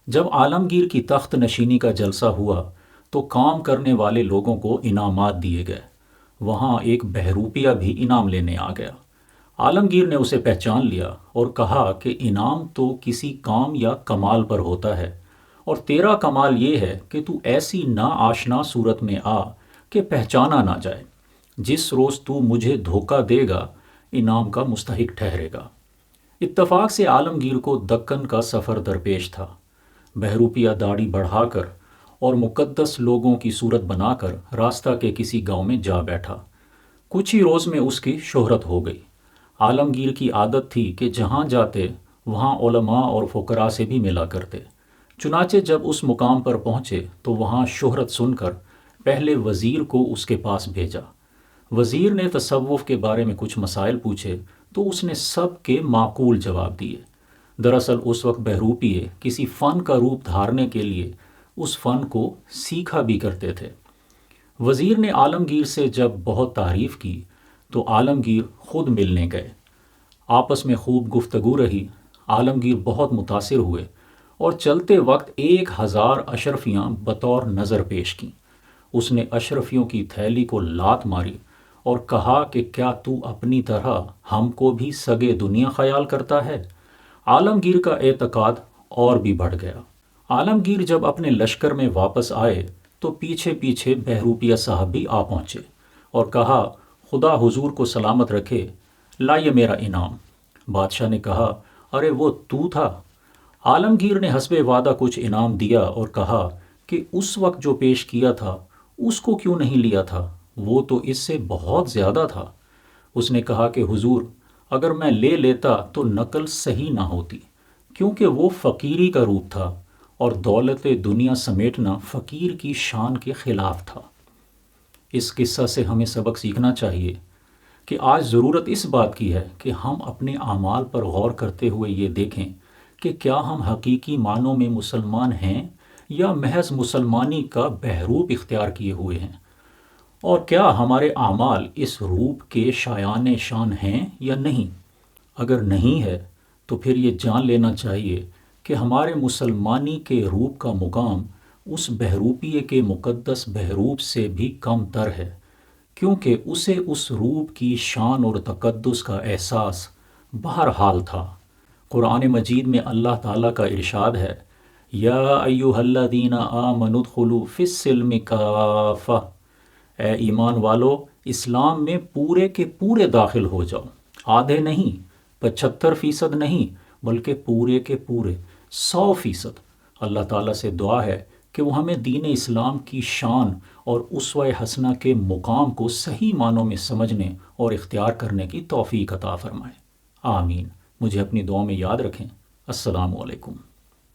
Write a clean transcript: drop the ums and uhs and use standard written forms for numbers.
جب عالمگیر کی تخت نشینی کا جلسہ ہوا تو کام کرنے والے لوگوں کو انعامات دیے گئے۔ وہاں ایک بہروپیہ بھی انعام لینے آ گیا۔ عالمگیر نے اسے پہچان لیا اور کہا کہ انعام تو کسی کام یا کمال پر ہوتا ہے، اور تیرا کمال یہ ہے کہ تو ایسی نا آشنا صورت میں آ کہ پہچانا نہ جائے۔ جس روز تو مجھے دھوکہ دے گا انعام کا مستحق ٹھہرے گا۔ اتفاق سے عالمگیر کو دکن کا سفر درپیش تھا۔ بہروپیہ داڑھی بڑھا کر اور مقدس لوگوں کی صورت بنا کر راستہ کے کسی گاؤں میں جا بیٹھا۔ کچھ ہی روز میں اس کی شہرت ہو گئی۔ عالمگیر کی عادت تھی کہ جہاں جاتے وہاں علماء اور فقراء سے بھی ملا کرتے۔ چنانچہ جب اس مقام پر پہنچے تو وہاں شہرت سن کر پہلے وزیر کو اس کے پاس بھیجا۔ وزیر نے تصوف کے بارے میں کچھ مسائل پوچھے تو اس نے سب کے معقول جواب دیے۔ دراصل اس وقت بہروپیے کسی فن کا روپ دھارنے کے لیے اس فن کو سیکھا بھی کرتے تھے۔ وزیر نے عالمگیر سے جب بہت تعریف کی تو عالمگیر خود ملنے گئے۔ آپس میں خوب گفتگو رہی۔ عالمگیر بہت متاثر ہوئے اور چلتے وقت 1000 اشرفیاں بطور نظر پیش کیں۔ اس نے اشرفیوں کی تھیلی کو لات ماری اور کہا کہ کیا تو اپنی طرح ہم کو بھی سگے دنیا خیال کرتا ہے؟ عالمگیر کا اعتقاد اور بھی بڑھ گیا۔ عالمگیر جب اپنے لشکر میں واپس آئے تو پیچھے پیچھے بہروپیہ صاحب بھی آ پہنچے اور کہا خدا حضور کو سلامت رکھے، لائیے میرا انعام۔ بادشاہ نے کہا ارے وہ تو تھا؟ عالمگیر نے حسب وعدہ کچھ انعام دیا اور کہا کہ اس وقت جو پیش کیا تھا اس کو کیوں نہیں لیا تھا، وہ تو اس سے بہت زیادہ تھا۔ اس نے کہا کہ حضور اگر میں لے لیتا تو نقل صحیح نہ ہوتی، کیونکہ وہ فقیری کا روپ تھا اور دولت دنیا سمیٹنا فقیر کی شان کے خلاف تھا۔ اس قصہ سے ہمیں سبق سیکھنا چاہیے کہ آج ضرورت اس بات کی ہے کہ ہم اپنے اعمال پر غور کرتے ہوئے یہ دیکھیں کہ کیا ہم حقیقی معنوں میں مسلمان ہیں یا محض مسلمانی کا بہروپ اختیار کیے ہوئے ہیں، اور کیا ہمارے اعمال اس روپ کے شایان شان ہیں یا نہیں۔ اگر نہیں ہے تو پھر یہ جان لینا چاہیے کہ ہمارے مسلمانی کے روپ کا مقام اس بہروپیے کے مقدس بہروپ سے بھی کم تر ہے، کیونکہ اسے اس روپ کی شان اور تقدس کا احساس بہرحال تھا۔ قرآن مجید میں اللہ تعالیٰ کا ارشاد ہے یا ایھا الذین آمنوا ادخلوا فی السلم کافہ، اے ایمان والو اسلام میں پورے کے پورے داخل ہو جاؤ، آدھے نہیں، 75% نہیں، بلکہ پورے کے پورے 100%۔ اللہ تعالیٰ سے دعا ہے کہ وہ ہمیں دین اسلام کی شان اور اسوہ حسنہ کے مقام کو صحیح معنوں میں سمجھنے اور اختیار کرنے کی توفیق عطا فرمائے۔ آمین۔ مجھے اپنی دعاؤں میں یاد رکھیں۔ السلام علیکم۔